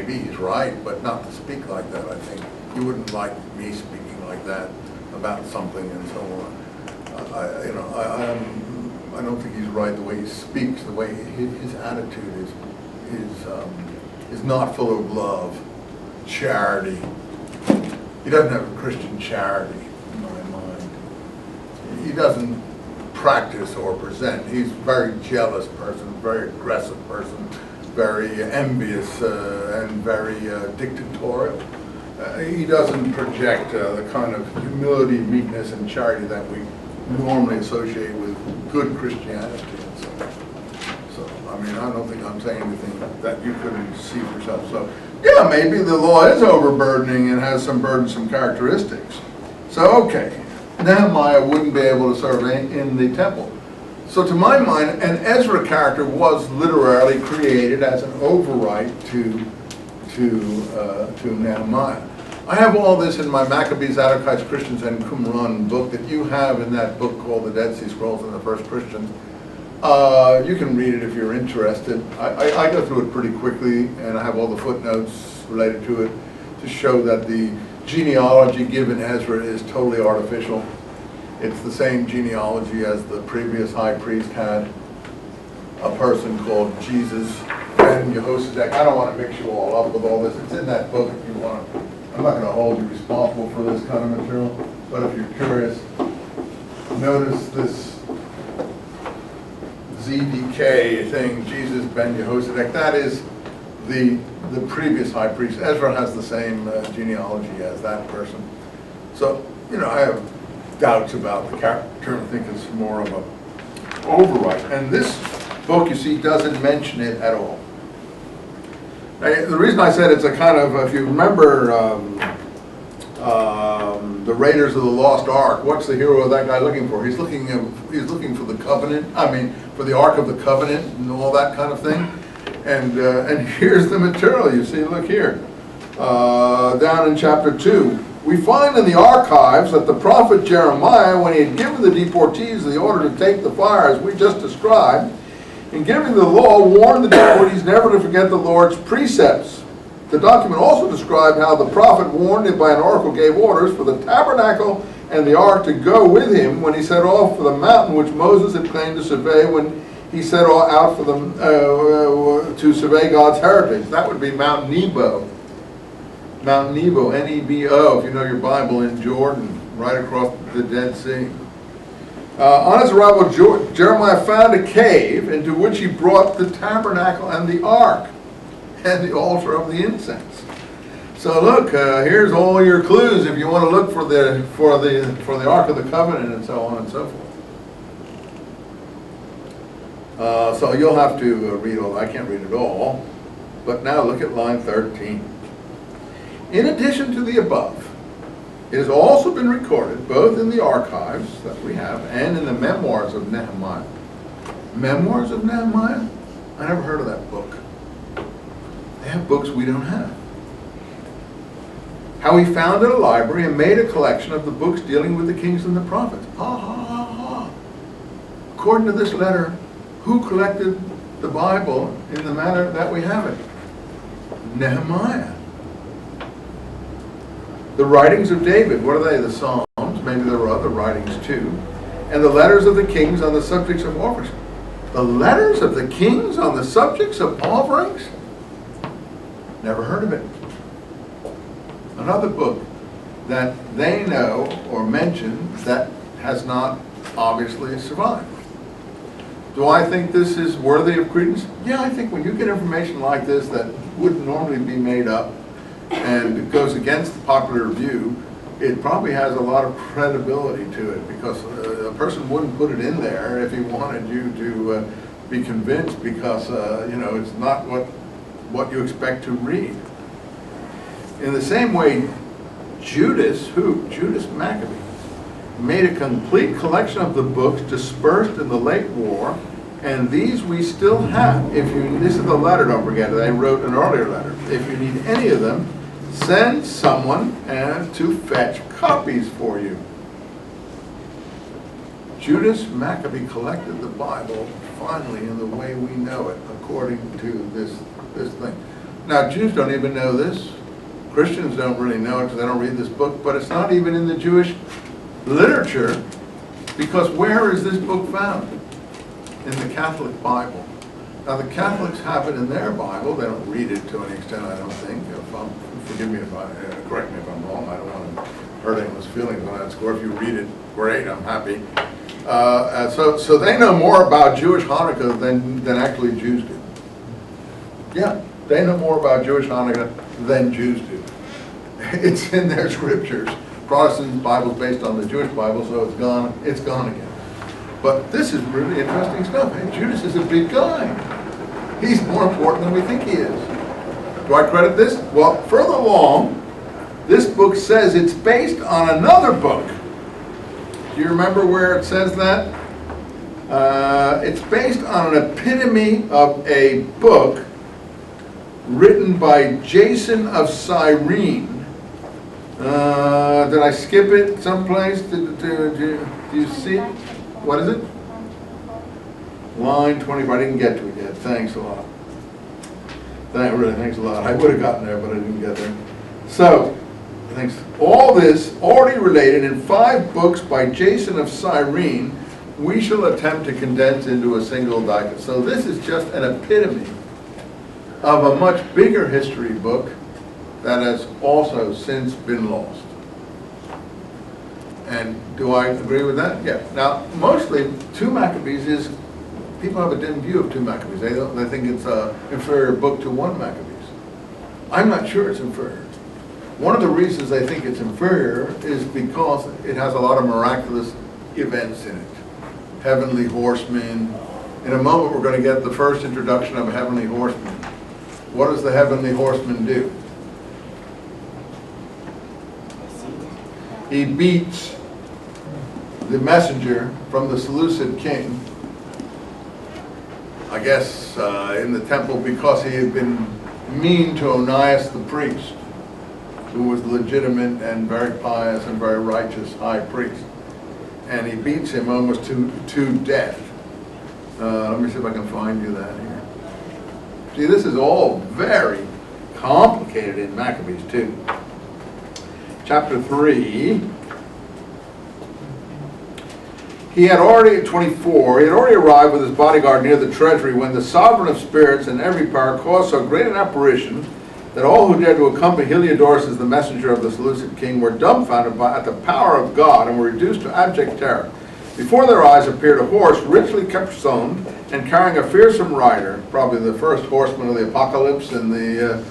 maybe he's right, but not to speak like that, I think. You wouldn't like me speaking like that about something and so on. I don't think he's right the way he speaks, the way his attitude is not full of love, charity. He doesn't have a Christian charity in my mind. He doesn't practice or present. He's a very jealous person, very aggressive person, very envious and very dictatorial. He doesn't project the kind of humility, meekness, and charity that we normally associate with good Christianity. And so, I mean, I don't think I'm saying anything that you couldn't see for yourself. So, yeah, maybe the law is overburdening and has some burdensome characteristics. So, okay, Nehemiah wouldn't be able to serve in the temple. So to my mind, an Ezra character was literally created as an overwrite to Nehemiah. I have all this in my Maccabees, Zadokites, Christians, and Qumran book that you have in that book called The Dead Sea Scrolls and the First Christians. You can read it if you're interested. I go through it pretty quickly, and I have all the footnotes related to it to show that the genealogy given Ezra is totally artificial. It's the same genealogy as the previous high priest had, a person called Jesus and Jehoshaphat. I don't want to mix you all up with all this. It's in that book if you want to. I'm not going to hold you responsible for this kind of material, but if you're curious, notice this ZDK thing, Jesus ben Jehoshaphat. That is the previous high priest. Ezra has the same genealogy as that person. So, I have doubts about the character. I think it's more of a overwrite. And this book, you see, doesn't mention it at all. Now, the reason I said it's a kind of, if you remember the Raiders of the Lost Ark, what's the hero of that guy looking for? He's looking for the covenant. For the Ark of the Covenant and all that kind of thing. And here's the material. You see, look here, down in chapter 2. We find in the archives that the prophet Jeremiah, when he had given the deportees the order to take the fire, as we just described, in giving the law, warned the deportees never to forget the Lord's precepts. The document also described how the prophet warned him by an oracle gave orders for the tabernacle and the ark to go with him when he set off for the mountain which Moses had claimed to survey when he set out for them to survey God's heritage. That would be Mount Nebo. Mount Nebo, N-E-B-O, if you know your Bible, in Jordan, right across the Dead Sea. On his arrival, Jeremiah found a cave into which he brought the tabernacle and the ark and the altar of the incense. So look, here's all your clues if you want to look for the Ark of the Covenant and so on and so forth. So you'll have to read all. I can't read it all, but now look at line 13. In addition to the above, it has also been recorded both in the archives that we have and in the memoirs of Nehemiah. Memoirs of Nehemiah? I never heard of that book. They have books we don't have. How he founded a library and made a collection of the books dealing with the kings and the prophets. According to this letter, who collected the Bible in the manner that we have it? Nehemiah. The writings of David, what are they? The Psalms, maybe there were other writings too. And the letters of the kings on the subjects of offerings. The letters of the kings on the subjects of offerings? Never heard of it. Another book that they know or mention that has not obviously survived. Do I think this is worthy of credence? Yeah, I think when you get information like this that wouldn't normally be made up and it goes against the popular view, it probably has a lot of credibility to it, because a person wouldn't put it in there if he wanted you to be convinced, because it's not what you expect to read. In the same way, Judas Maccabee, made a complete collection of the books dispersed in the late war, and these we still have. This is the letter, don't forget, they wrote an earlier letter. If you need any of them, send someone to fetch copies for you. Judas Maccabee collected the Bible finally in the way we know it, according to this thing. Now, Jews don't even know this. Christians don't really know it because they don't read this book, but it's not even in the Jewish literature, because where is this book found? In the Catholic Bible. Now, the Catholics have it in their Bible. They don't read it to any extent, I don't think. Forgive me if correct me if I'm wrong. I don't want to hurt anyone's feelings on that score. If you read it, great, I'm happy. So they know more about Jewish Hanukkah than actually Jews do. Yeah, they know more about Jewish Hanukkah than Jews do. It's in their scriptures. Protestant Bible's based on the Jewish Bible, so it's gone again. But this is really interesting stuff. Hey, Judas is a big guy. He's more important than we think he is. Do I credit this? Well, further along, this book says it's based on another book. Do you remember where it says that? It's based on an epitome of a book written by Jason of Cyrene. Did I skip it someplace? Do you see it? What is it? Line 24. I didn't get to it yet. Thanks a lot. Thanks a lot. I would have gotten there, but I didn't get there. So, thanks. All this already related in 5 books by Jason of Cyrene, we shall attempt to condense into a single document. So this is just an epitome of a much bigger history book that has also since been lost. And do I agree with that? Yeah. Now, mostly, 2 Maccabees is, people have a dim view of 2 Maccabees. They think it's an inferior book to 1 Maccabees. I'm not sure it's inferior. One of the reasons they think it's inferior is because it has a lot of miraculous events in it. Heavenly horsemen. In a moment, we're going to get the first introduction of a heavenly horseman. What does the heavenly horseman do? He beats the messenger from the Seleucid king, I guess in the temple, because he had been mean to Onias the priest, who was legitimate and very pious and very righteous high priest. And he beats him almost to death. Let me see if I can find you that here. See, this is all very complicated in Maccabees too. Chapter 3. He had already, at 24, he had already arrived with his bodyguard near the treasury when the sovereign of spirits in every power caused so great an apparition that all who dared to accompany Heliodorus as the messenger of the Seleucid king were dumbfounded at the power of God and were reduced to abject terror. Before their eyes appeared a horse richly caparisoned and carrying a fearsome rider, probably the first horseman of the apocalypse in the